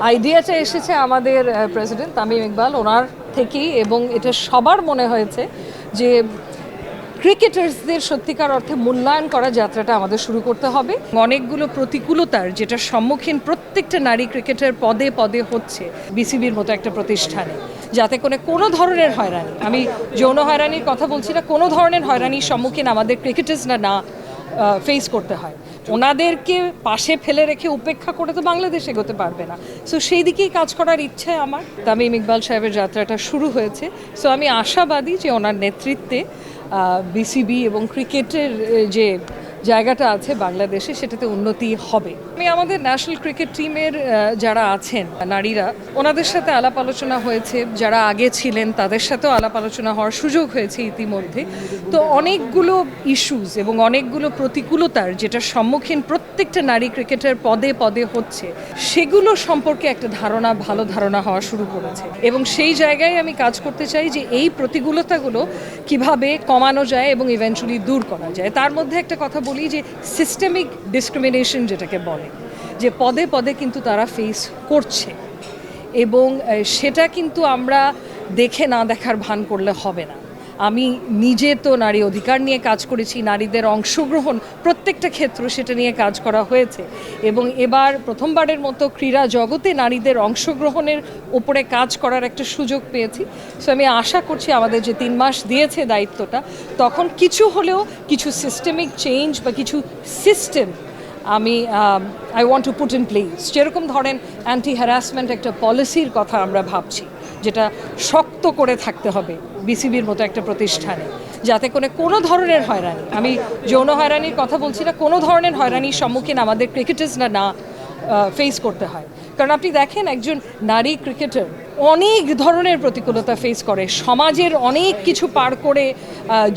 আইডিয়াটা এসেছে আমাদের প্রেসিডেন্ট তামিম ইকবাল ওনার থেকেই, এবং এটা সবার মনে হয়েছে যে ক্রিকেটার্সদের সত্যিকার অর্থে মূল্যায়ন করা যাত্রাটা আমাদের শুরু করতে হবে। অনেকগুলো প্রতিকূলতার যেটা সম্মুখীন প্রত্যেকটা নারী ক্রিকেটার পদে পদে হচ্ছে বিসিবির মতো একটা প্রতিষ্ঠানে, যাতে করে কোনো ধরনের হয়রানি, আমি যৌন হয়রানির কথা বলছি না, কোনো ধরনের হয়রানির সম্মুখীন আমাদের ক্রিকেটার্সরা না ফেস করতে হয়। ওনাদেরকে পাশে ফেলে রেখে উপেক্ষা করে তো বাংলাদেশ এগোতে পারবে না। সো সেই দিকেই কাজ করার ইচ্ছে আমার। তামিম ইকবাল সাহেবের যাত্রাটা শুরু হয়েছে। সো আমি আশাবাদী যে ওনার নেতৃত্বে বিসিবি এবং ক্রিকেটের যে জায়গাটা আছে বাংলাদেশে সেটাতে উন্নতি হবে। আমি আমাদের ন্যাশনাল ক্রিকেট টিমের যারা আছেন নারীরা, ওনাদের সাথে আলাপ আলোচনা হয়েছে, যারা আগে ছিলেন তাদের সাথেও আলাপ আলোচনা হওয়ার সুযোগ হয়েছে ইতিমধ্যে। তো অনেকগুলো ইস্যুস এবং অনেকগুলো প্রতিকূলতার যেটা সম্মুখীন প্রত্যেকটা নারী ক্রিকেটার পদে পদে হচ্ছে, সেগুলো সম্পর্কে একটা ভালো ধারণা হওয়া শুরু করেছে। এবং সেই জায়গায় আমি কাজ করতে চাই যে এই প্রতিকূলতাগুলো কিভাবে কমানো যায় এবং ইভেন্চুয়ালি দূর করা যায়। তার মধ্যে একটা কথা বলি যে সিস্টেমিক ডিসক্রিমিনেশন যেটাকে বলে, যে পদে পদে কিন্তু তারা ফেস করছে, এবং সেটা কিন্তু আমরা দেখে না দেখার ভান করলে হবে না। আমি নিজে তো নারী অধিকার নিয়ে কাজ করেছি, নারীদের অংশগ্রহণ প্রত্যেকটা ক্ষেত্র সেটা নিয়ে কাজ করা হয়েছে, এবং এবার প্রথমবারের মতো ক্রীড়া জগতে নারীদের অংশগ্রহণের উপরে কাজ করার একটা সুযোগ পেয়েছি। সো আমি আশা করছি আমাদের যে 3 মাস দিয়েছে দায়িত্বটা, তখন কিছু হলেও কিছু সিস্টেমিক চেঞ্জ বা কিছু system I want to put in place. যেরকম ধরেন অ্যান্টি হ্যারাসমেন্ট একটা পলিসির কথা আমরা ভাবছি, যেটা শক্ত করে থাকতে হবে বিসিবির মতো একটা প্রতিষ্ঠানে, যাতে করে কোনো ধরনের হয়রানি, আমি যৌন হয়রানির কথা বলছি না, কোনো ধরনের হয়রানির সম্মুখীন আমাদের ক্রিকেটার্সরা না ফেস করতে হয়। কারণ আপনি দেখেন একজন নারী ক্রিকেটার অনেক ধরনের প্রতিকূলতা ফেস করে, সমাজের অনেক কিছু পার করে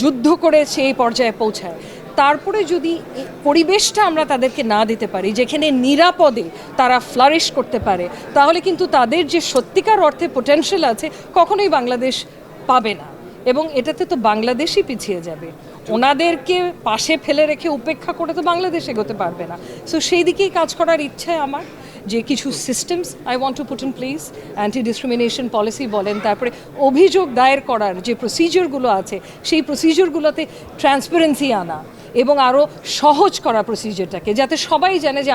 যুদ্ধ করে সেই পর্যায়ে পৌঁছায়। তারপরে যদি পরিবেশটা আমরা তাদেরকে না দিতে পারি যেখানে নিরাপদে তারা ফ্লারিশ করতে পারে, তাহলে কিন্তু তাদের যে সত্যিকার অর্থে পোটেনশিয়াল আছে কখনোই বাংলাদেশ পাবে না, এবং এটাতে তো বাংলাদেশই পিছিয়ে যাবে। ওনাদেরকে পাশে ফেলে রেখে উপেক্ষা করে তো বাংলাদেশ এগোতে পারবে না। সো সেই দিকেই কাজ করার ইচ্ছে আমার, যে কিছু systems I want to put in place, anti discrimination policy বলেন, তারপরে অভিযোগ দায়ের করার যে প্রসিজিওরগুলো আছে সেই প্রসিজিওরগুলোতে ট্রান্সপারেন্সি আনা, এবং আরও সহজ করা প্রসিজারটাকে, যাতে সবাই জানে যে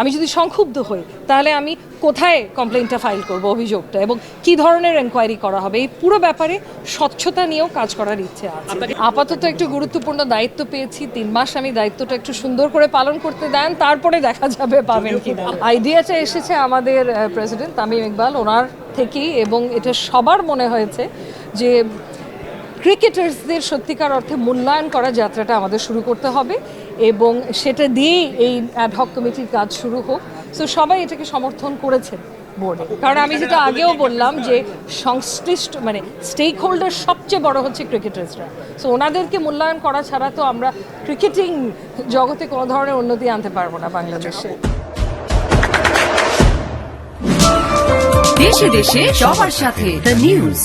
আমি যদি সংক্ষুব্ধ হই তাহলে আমি কোথায় কমপ্লেইনটা ফাইল করব, অভিযোগটা, এবং কি ধরনের এনকোয়ারি করা হবে। এই পুরো ব্যাপারে স্বচ্ছতা নিয়েও কাজ করার ইচ্ছে আছে। আপাতত একটু গুরুত্বপূর্ণ দায়িত্ব পেয়েছি, 3 মাস আমি দায়িত্বটা একটু সুন্দর করে পালন করতে দেন, তারপরে দেখা যাবে পাবেন কিনা। আইডিয়াটা এসেছে আমাদের প্রেসিডেন্ট তামিম ইকবাল ওনার থেকেই, এবং এটা সবার মনে হয়েছে যে ক্রিকেটার্সদের সত্যিকার অর্থে মূল্যায়ন করা যাত্রাটা আমাদের শুরু করতে হবে, এবং সেটা দিয়েই এই অ্যাডহক কমিটির কাজ শুরু হোক। সো সবাই এটাকে সমর্থন করেছেন বোর্ডে, কারণ আমি যেটা আগেও বললাম যে সংশ্লিষ্ট স্টেক হোল্ডার সবচেয়ে বড় হচ্ছে ক্রিকেটার্সরা। সো ওনাদেরকে মূল্যায়ন করা ছাড়া তো আমরা ক্রিকেটিং জগতে কোনো ধরনের উন্নতি আনতে পারবো না বাংলাদেশে। দেশে দেশে সবার সাথে দ্য নিউজ।